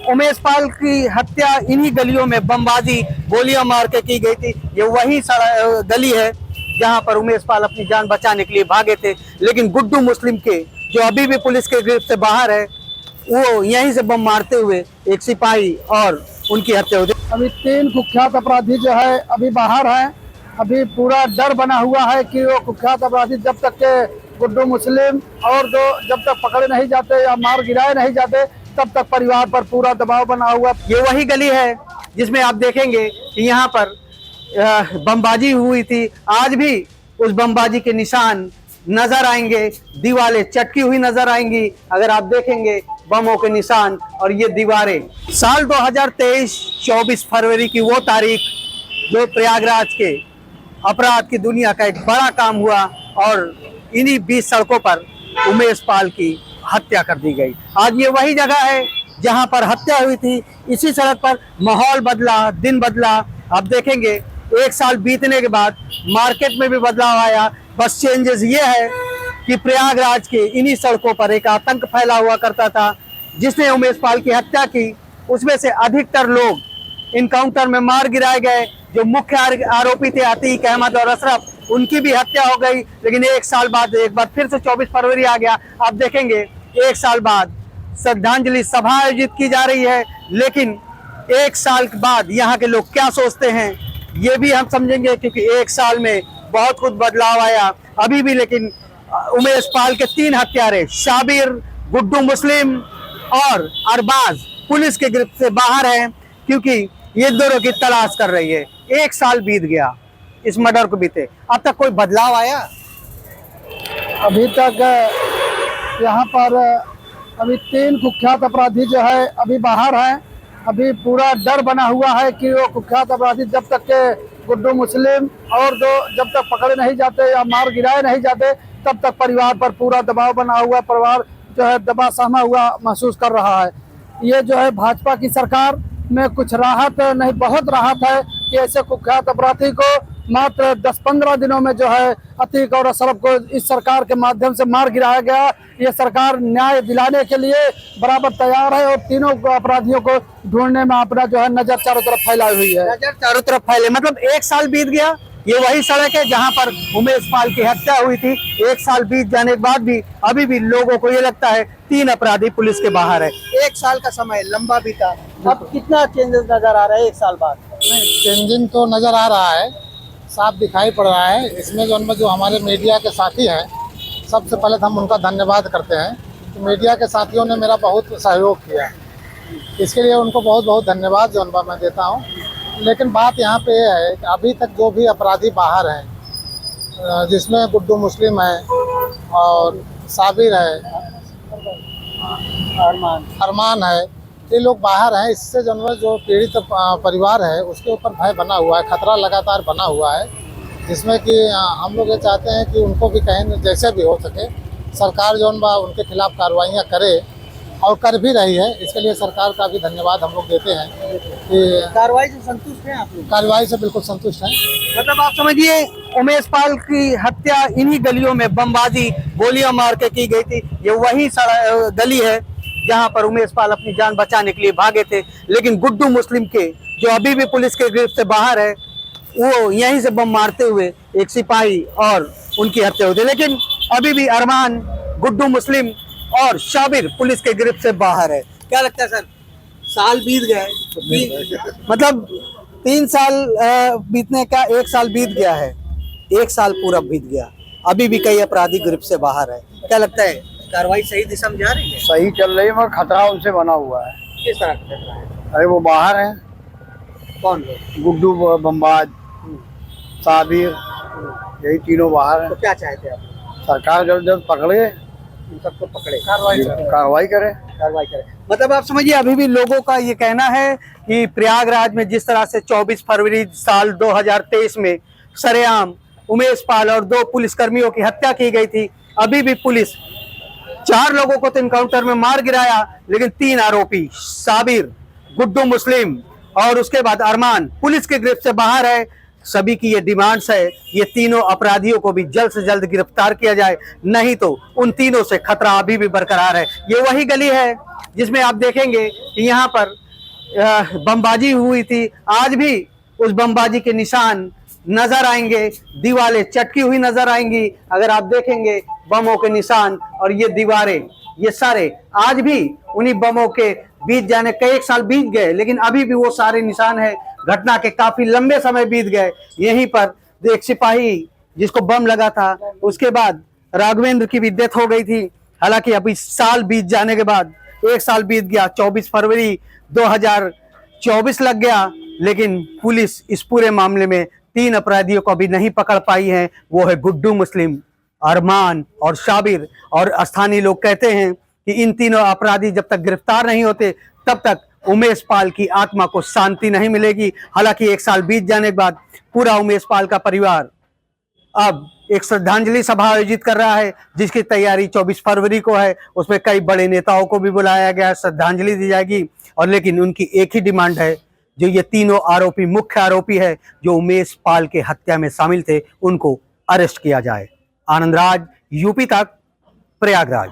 उमेश पाल की हत्या इन्हीं गलियों में बमबाजी गोलियां मार के की गई थी। ये वही गली है जहां पर उमेश पाल अपनी जान बचाने के लिए भागे थे, लेकिन गुड्डू मुस्लिम के जो अभी भी पुलिस के गिरफ्त से बाहर है, वो यहीं से बम मारते हुए एक सिपाही और उनकी हत्या हो गई। अभी 3 कुख्यात अपराधी जो है अभी बाहर हैं। अभी पूरा डर बना हुआ है कि वो कुख्यात अपराधी जब तक के गुड्डू मुस्लिम और दो जब तक पकड़े नहीं जाते या मार गिराए नहीं जाते, तब तक परिवार पर पूरा दबाव बना हुआ। ये वही गली है जिसमें आप देखेंगे कि यहाँ पर बमबाजी हुई थी। आज भी उस बमबाजी के निशान नजर आएंगे, दीवारें चटकी हुई नजर आएंगी अगर आप देखेंगे बमों के निशान और ये दीवारें। साल 2023 24 फरवरी की वो तारीख जो प्रयागराज के अपराध की दुनिया का एक बड़ा काम हुआ और इन्हीं 20 सड़कों पर उमेश पाल की हत्या कर दी गई। आज ये वही जगह है जहां पर हत्या हुई थी। इसी सड़क पर माहौल बदला, दिन बदला। आप देखेंगे 1 साल बीतने के बाद मार्केट में भी बदलाव आया। बस चेंजेस ये है कि प्रयागराज के इन्हीं सड़कों पर एक आतंक फैला हुआ करता था। जिसने उमेश पाल की हत्या की, उसमें से अधिकतर लोग इनकाउंटर में मार गिराए गए। जो मुख्य आरोपी थे अतीक अहमद और अशरफ, उनकी भी हत्या हो गई। लेकिन 1 साल बाद एक बार फिर से 24 फरवरी आ गया। आप देखेंगे 1 साल बाद श्रद्धांजलि सभा आयोजित की जा रही है, लेकिन 1 साल के बाद यहाँ के लोग क्या सोचते हैं ये भी हम समझेंगे, क्योंकि 1 साल में बहुत कुछ बदलाव आया। अभी भी लेकिन उमेश पाल के 3 हत्यारे शाबिर, गुड्डू मुस्लिम और अरबाज पुलिस के गिरफ्त से बाहर हैं, क्योंकि ये दोनों की तलाश कर रही है। 1 साल बीत गया इस मर्डर को बीते, अब तक कोई बदलाव आया? अभी तक यहाँ पर अभी 3 कुख्यात अपराधी जो है अभी बाहर हैं। अभी पूरा डर बना हुआ है कि वो कुख्यात अपराधी जब तक के गुड्डू मुस्लिम और दो जब तक पकड़े नहीं जाते या मार गिराए नहीं जाते, तब तक परिवार पर पूरा दबाव बना हुआ। परिवार जो है दबा सहमा हुआ महसूस कर रहा है। ये जो है भाजपा की सरकार में कुछ राहत नहीं, बहुत राहत है कि ऐसे कुख्यात अपराधी को मात्र 10-15 दिनों में जो है अतीक और अशरफ को इस सरकार के माध्यम से मार गिराया गया। ये सरकार न्याय दिलाने के लिए बराबर तैयार है और तीनों अपराधियों को ढूंढने में अपना जो है नजर चारों तरफ फैलाई हुई है। नजर चारों तरफ फैले मतलब 1 साल बीत गया। ये वही सड़क है जहां पर उमेश पाल की हत्या हुई थी। 1 साल बीत जाने के बाद भी अभी भी लोगों को ये लगता है 3 अपराधी पुलिस के बाहर है। 1 साल का समय लंबा बीता, अब कितना चेंजेस नजर आ रहा है 1 साल बाद? चेंजिंग तो नजर आ रहा है, साफ दिखाई पड़ रहा है। इसमें जो हमारे मीडिया के साथी हैं, सबसे पहले हम उनका धन्यवाद करते हैं कि मीडिया के साथियों ने मेरा बहुत सहयोग किया। इसके लिए उनको बहुत बहुत धन्यवाद जो मैं देता हूँ। लेकिन बात यहाँ पे ये है कि अभी तक जो भी अपराधी बाहर हैं, जिसमें गुड्डू मुस्लिम है और साबिर है, अरमान है, ये लोग बाहर हैं। इससे जो पीड़ित परिवार है उसके ऊपर भय बना हुआ है, खतरा लगातार बना हुआ है, जिसमें कि हम लोग ये चाहते हैं कि उनको भी कहीं जैसे भी हो सके सरकार उनके खिलाफ कार्रवाइयाँ करे और कर भी रही है। इसके लिए सरकार का भी धन्यवाद हम लोग देते हैं कि कार्रवाई से संतुष्ट हैं आप लोग? कार्रवाई से बिल्कुल संतुष्ट हैं। मतलब आप समझिए उमेश पाल की हत्या इन्हीं गलियों में बमबाजी गोलियां मार के की गई थी। ये वही गली है जहां पर उमेश पाल अपनी जान बचाने के लिए भागे थे, लेकिन गुड्डू मुस्लिम के जो अभी भी पुलिस के गिरफ्त से बाहर है, वो यहीं से बम मारते हुए एक सिपाही और उनकी हत्या हुई थी। लेकिन अभी भी अरमान, गुड्डू मुस्लिम और शाबिर पुलिस के गिरफ्त से बाहर है। क्या लगता है सर, साल बीत गए, मतलब 3 साल बीतने का 1 साल बीत गया है, 1 साल पूरा बीत गया, अभी भी कई अपराधी गिरफ्त से बाहर है। क्या लगता है कार्रवाई सही दिशा में जा रही है? सही चल रही है, मगर खतरा उनसे बना हुआ है। किस तरह का खतरा है? अरे वो बाहर हैं। कौन लोग? गुड्डू, बमबाज, साबिर, यही तीनों बाहर हैं। तो क्या चाहते हैं आप? सरकार जल्द पकड़े, इन सबको पकड़े, कार्रवाई करे। मतलब आप समझिए अभी भी लोगों का ये कहना है कि प्रयागराज में जिस तरह से 24 फरवरी साल 2023 में सरेआम उमेश पाल और 2 पुलिसकर्मियों की हत्या की गई थी, अभी भी पुलिस 4 लोगों को तो इनकाउंटर में मार गिराया, लेकिन 3 आरोपी साबिर, गुड्डू मुस्लिम और उसके बाद अरमान पुलिस के गिरफ्त से बाहर है। सभी की ये डिमांड्स है, ये तीनों अपराधियों को भी जल्द से जल्द गिरफ्तार किया जाए, नहीं तो उन तीनों से खतरा अभी भी बरकरार है। ये वही गली है जिसमें आप देखेंगे कि यहाँ पर बमबाजी हुई थी। आज भी उस बमबाजी के निशान नजर आएंगे, दीवारें चटकी हुई नजर आएंगी। अगर आप देखेंगे बमों के निशान और ये दीवारें, ये सारे आज भी उन्हीं बमों के बीत जाने कई एक साल बीत गए, लेकिन अभी भी वो सारे निशान है। घटना के काफी लंबे समय बीत गए। यहीं पर एक सिपाही जिसको बम लगा था, उसके बाद राघवेंद्र की भी डेथ हो गई थी। हालांकि अभी साल बीत जाने के बाद, एक साल बीत गया, 24 फरवरी 2024 लग गया, लेकिन पुलिस इस पूरे मामले में 3 अपराधियों को अभी नहीं पकड़ पाई है। वो है गुड्डू मुस्लिम, अरमान और शाबिर। और स्थानीय लोग कहते हैं कि इन तीनों अपराधी जब तक गिरफ्तार नहीं होते तब तक उमेश पाल की आत्मा को शांति नहीं मिलेगी। हालांकि एक साल बीत जाने के बाद पूरा उमेश पाल का परिवार अब एक श्रद्धांजलि सभा आयोजित कर रहा है, जिसकी तैयारी 24 फरवरी को है। उसमें कई बड़े नेताओं को भी बुलाया गया है, श्रद्धांजलि दी जाएगी। और लेकिन उनकी एक ही डिमांड है, जो ये तीनों आरोपी, मुख्य आरोपी है जो उमेश पाल के हत्या में शामिल थे, उनको अरेस्ट किया जाए। आनंद राज, यूपी तक, प्रयागराज।